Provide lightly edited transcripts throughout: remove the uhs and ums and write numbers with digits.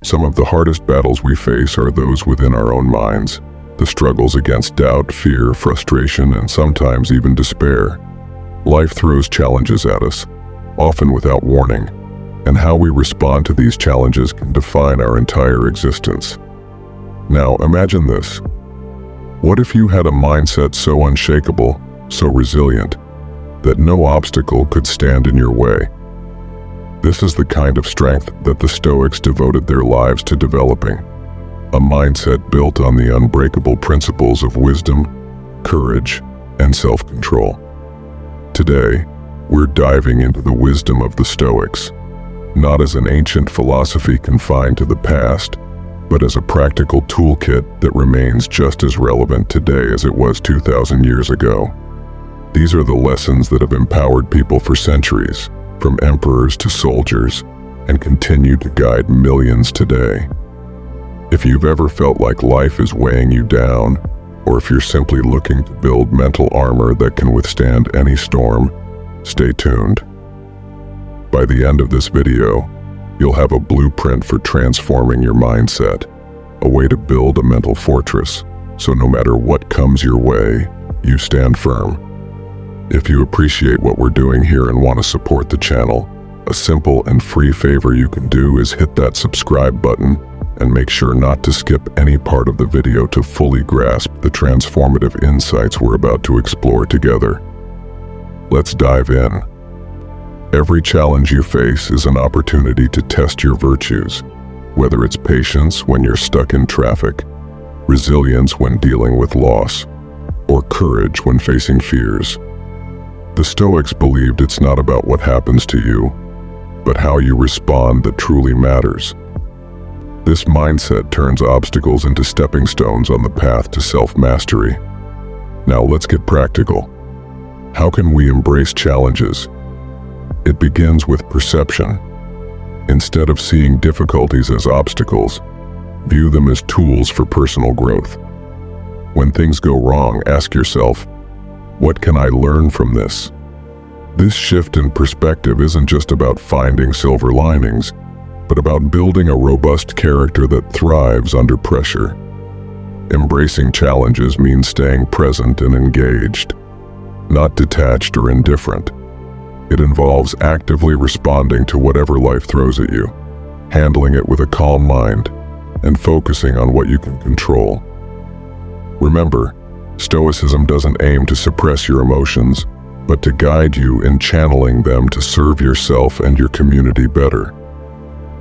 Some of the hardest battles we face are those within our own minds, the struggles against doubt, fear, frustration, and sometimes even despair. Life throws challenges at us, often without warning, and how we respond to these challenges can define our entire existence. Now, imagine this. What if you had a mindset so unshakable, so resilient, that no obstacle could stand in your way? This is the kind of strength that the Stoics devoted their lives to developing, a mindset built on the unbreakable principles of wisdom, courage, and self-control. Today, we're diving into the wisdom of the Stoics, not as an ancient philosophy confined to the past, but as a practical toolkit that remains just as relevant today as it was 2,000 years ago. These are the lessons that have empowered people for centuries, from emperors to soldiers, and continue to guide millions today. If you've ever felt like life is weighing you down, or if you're simply looking to build mental armor that can withstand any storm, stay tuned. By the end of this video, you'll have a blueprint for transforming your mindset, a way to build a mental fortress, so no matter what comes your way, you stand firm. If you appreciate what we're doing here and want to support the channel, a simple and free favor you can do is hit that subscribe button and make sure not to skip any part of the video to fully grasp the transformative insights we're about to explore together. Let's dive in. Every challenge you face is an opportunity to test your virtues, whether it's patience when you're stuck in traffic, resilience when dealing with loss, or courage when facing fears. The Stoics believed it's not about what happens to you, but how you respond that truly matters. This mindset turns obstacles into stepping stones on the path to self-mastery. Now let's get practical. How can we embrace challenges? It begins with perception. Instead of seeing difficulties as obstacles, view them as tools for personal growth. When things go wrong, ask yourself, what can I learn from this? This shift in perspective isn't just about finding silver linings, but about building a robust character that thrives under pressure. Embracing challenges means staying present and engaged, not detached or indifferent. It involves actively responding to whatever life throws at you, handling it with a calm mind, and focusing on what you can control. Remember, Stoicism doesn't aim to suppress your emotions, but to guide you in channeling them to serve yourself and your community better.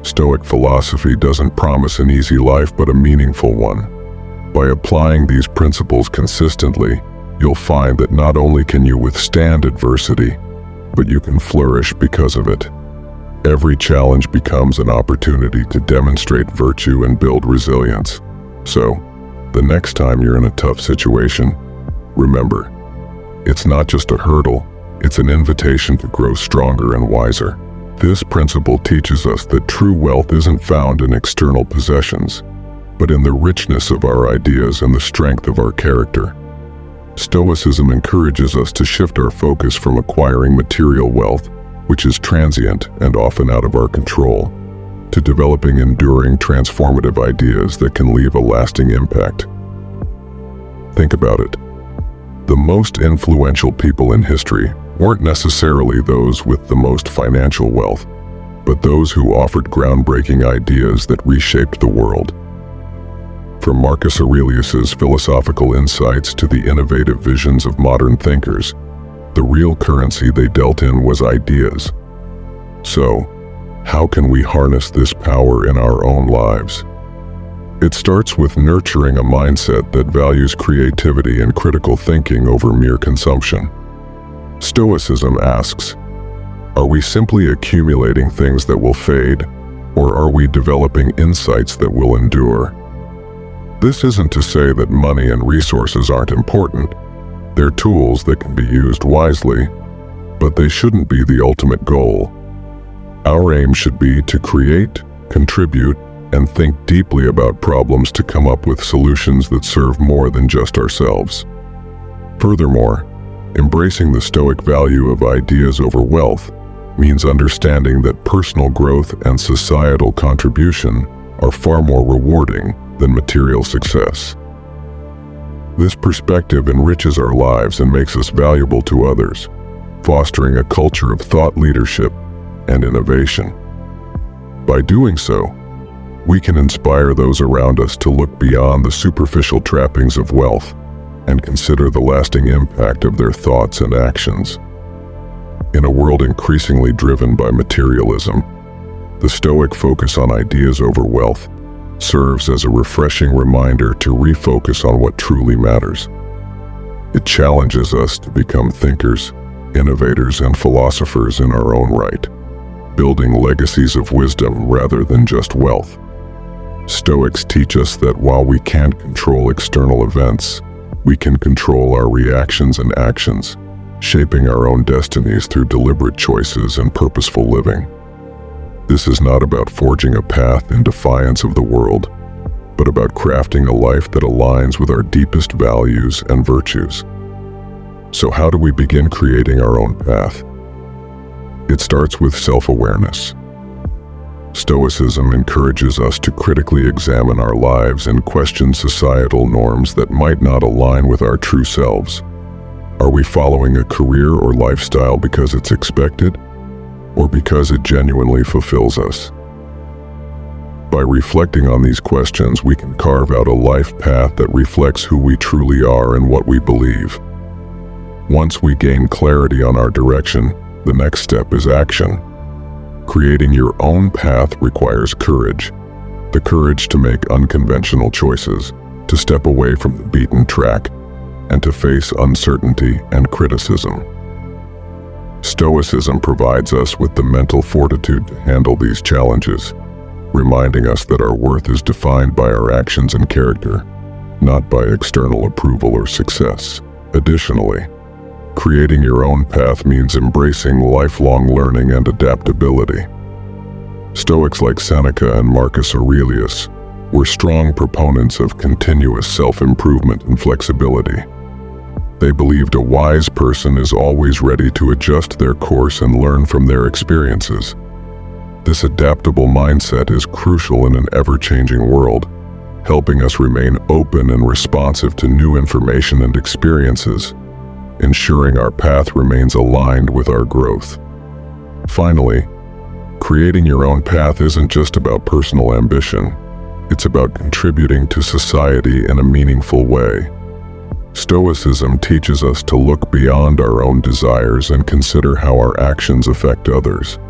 Stoic philosophy doesn't promise an easy life, but a meaningful one. By applying these principles consistently, you'll find that not only can you withstand adversity, but you can flourish because of it. Every challenge becomes an opportunity to demonstrate virtue and build resilience. So, the next time you're in a tough situation, remember, it's not just a hurdle, it's an invitation to grow stronger and wiser. This principle teaches us that true wealth isn't found in external possessions, but in the richness of our ideas and the strength of our character. Stoicism encourages us to shift our focus from acquiring material wealth, which is transient and often out of our control, to developing enduring, transformative ideas that can leave a lasting impact. Think about it. The most influential people in history weren't necessarily those with the most financial wealth, but those who offered groundbreaking ideas that reshaped the world. From Marcus Aurelius's philosophical insights to the innovative visions of modern thinkers, the real currency they dealt in was ideas. So, how can we harness this power in our own lives? It starts with nurturing a mindset that values creativity and critical thinking over mere consumption. Stoicism asks, are we simply accumulating things that will fade, or are we developing insights that will endure? This isn't to say that money and resources aren't important. They're tools that can be used wisely, but they shouldn't be the ultimate goal. Our aim should be to create, contribute, and think deeply about problems to come up with solutions that serve more than just ourselves. Furthermore, embracing the Stoic value of ideas over wealth means understanding that personal growth and societal contribution are far more rewarding than material success. This perspective enriches our lives and makes us valuable to others, fostering a culture of thought leadership and innovation. By doing so, we can inspire those around us to look beyond the superficial trappings of wealth and consider the lasting impact of their thoughts and actions. In a world increasingly driven by materialism, the Stoic focus on ideas over wealth serves as a refreshing reminder to refocus on what truly matters. It challenges us to become thinkers, innovators, and philosophers in our own right, building legacies of wisdom rather than just wealth. Stoics teach us that while we can't control external events, we can control our reactions and actions, shaping our own destinies through deliberate choices and purposeful living. This is not about forging a path in defiance of the world, but about crafting a life that aligns with our deepest values and virtues. So how do we begin creating our own path? It starts with self-awareness. Stoicism encourages us to critically examine our lives and question societal norms that might not align with our true selves. Are we following a career or lifestyle because it's expected, or because it genuinely fulfills us? By reflecting on these questions, we can carve out a life path that reflects who we truly are and what we believe. Once we gain clarity on our direction, the next step is action. Creating your own path requires courage. The courage to make unconventional choices, to step away from the beaten track, and to face uncertainty and criticism. Stoicism provides us with the mental fortitude to handle these challenges, reminding us that our worth is defined by our actions and character, not by external approval or success. Additionally, creating your own path means embracing lifelong learning and adaptability. Stoics like Seneca and Marcus Aurelius were strong proponents of continuous self-improvement and flexibility. They believed a wise person is always ready to adjust their course and learn from their experiences. This adaptable mindset is crucial in an ever-changing world, helping us remain open and responsive to new information and experiences, ensuring our path remains aligned with our growth. Finally, creating your own path isn't just about personal ambition. It's about contributing to society in a meaningful way. Stoicism teaches us to look beyond our own desires and consider how our actions affect others.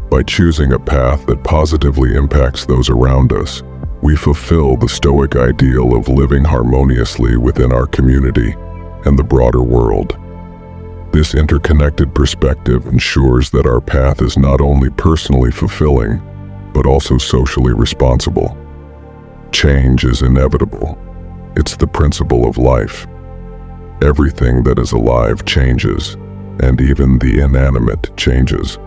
By choosing a path that positively impacts those around us, we fulfill the Stoic ideal of living harmoniously within our community and the broader world. This interconnected perspective ensures that our path is not only personally fulfilling, but also socially responsible. Change is inevitable. It's the principle of life. Everything that is alive changes, and even the inanimate changes.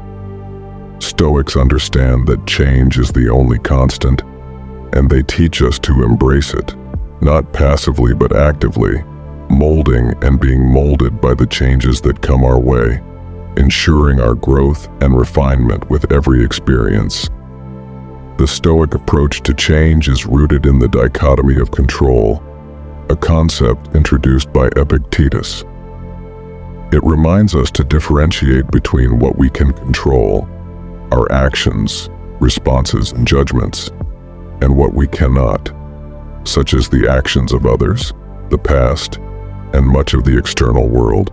Stoics understand that change is the only constant, and they teach us to embrace it, not passively but actively, molding and being molded by the changes that come our way, ensuring our growth and refinement with every experience. The Stoic approach to change is rooted in the dichotomy of control, a concept introduced by Epictetus. It reminds us to differentiate between what we can control, our actions, responses, and judgments, and what we cannot, such as the actions of others, the past, and much of the external world.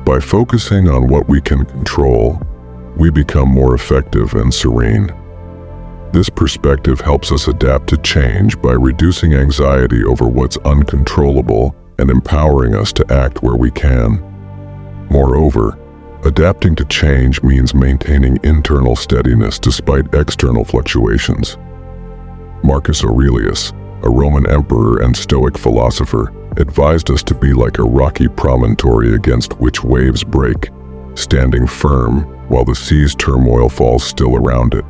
By focusing on what we can control, we become more effective and serene. This perspective helps us adapt to change by reducing anxiety over what's uncontrollable and empowering us to act where we can. Moreover, adapting to change means maintaining internal steadiness despite external fluctuations. Marcus Aurelius, a Roman emperor and Stoic philosopher, advised us to be like a rocky promontory against which waves break, standing firm while the sea's turmoil falls still around it.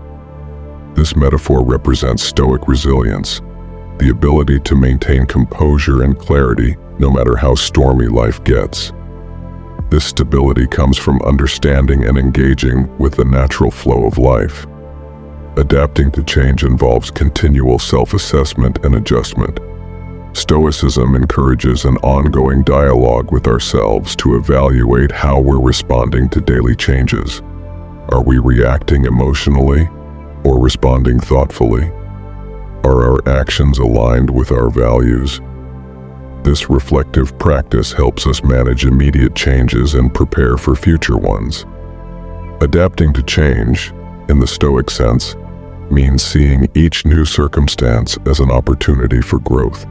This metaphor represents Stoic resilience, the ability to maintain composure and clarity no matter how stormy life gets. This stability comes from understanding and engaging with the natural flow of life. Adapting to change involves continual self-assessment and adjustment. Stoicism encourages an ongoing dialogue with ourselves to evaluate how we're responding to daily changes. Are we reacting emotionally or responding thoughtfully? Are our actions aligned with our values? This reflective practice helps us manage immediate changes and prepare for future ones. Adapting to change, in the Stoic sense, means seeing each new circumstance as an opportunity for growth.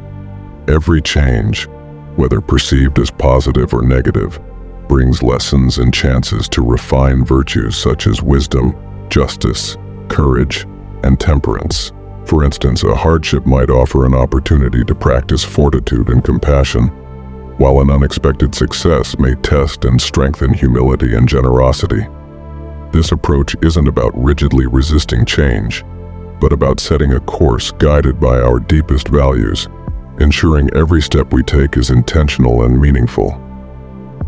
Every change, whether perceived as positive or negative, brings lessons and chances to refine virtues such as wisdom, justice, courage, and temperance. For instance, a hardship might offer an opportunity to practice fortitude and compassion, while an unexpected success may test and strengthen humility and generosity. This approach isn't about rigidly resisting change, but about setting a course guided by our deepest values, ensuring every step we take is intentional and meaningful.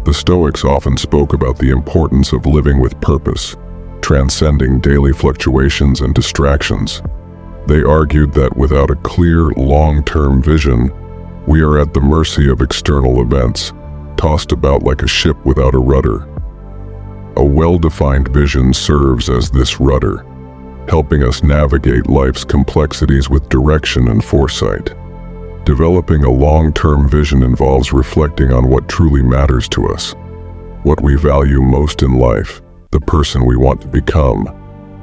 The Stoics often spoke about the importance of living with purpose, transcending daily fluctuations and distractions. They argued that without a clear, long-term vision, we are at the mercy of external events, tossed about like a ship without a rudder. A well-defined vision serves as this rudder, helping us navigate life's complexities with direction and foresight. Developing a long-term vision involves reflecting on what truly matters to us, what we value most in life, the person we want to become,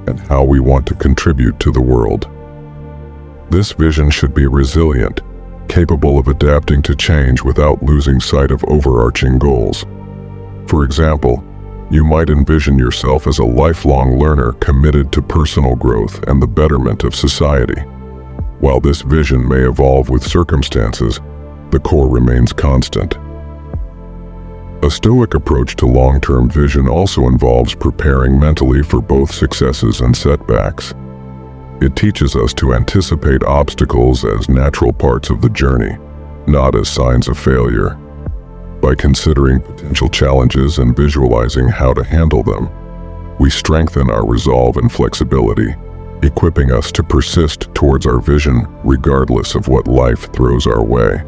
and how we want to contribute to the world. This vision should be resilient, capable of adapting to change without losing sight of overarching goals. For example, you might envision yourself as a lifelong learner committed to personal growth and the betterment of society. While this vision may evolve with circumstances, the core remains constant. A Stoic approach to long-term vision also involves preparing mentally for both successes and setbacks. It teaches us to anticipate obstacles as natural parts of the journey, not as signs of failure. By considering potential challenges and visualizing how to handle them, we strengthen our resolve and flexibility, equipping us to persist towards our vision regardless of what life throws our way.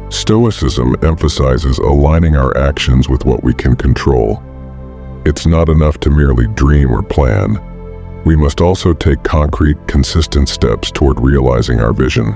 Stoicism emphasizes aligning our actions with what we can control. It's not enough to merely dream or plan. We must also take concrete, consistent steps toward realizing our vision.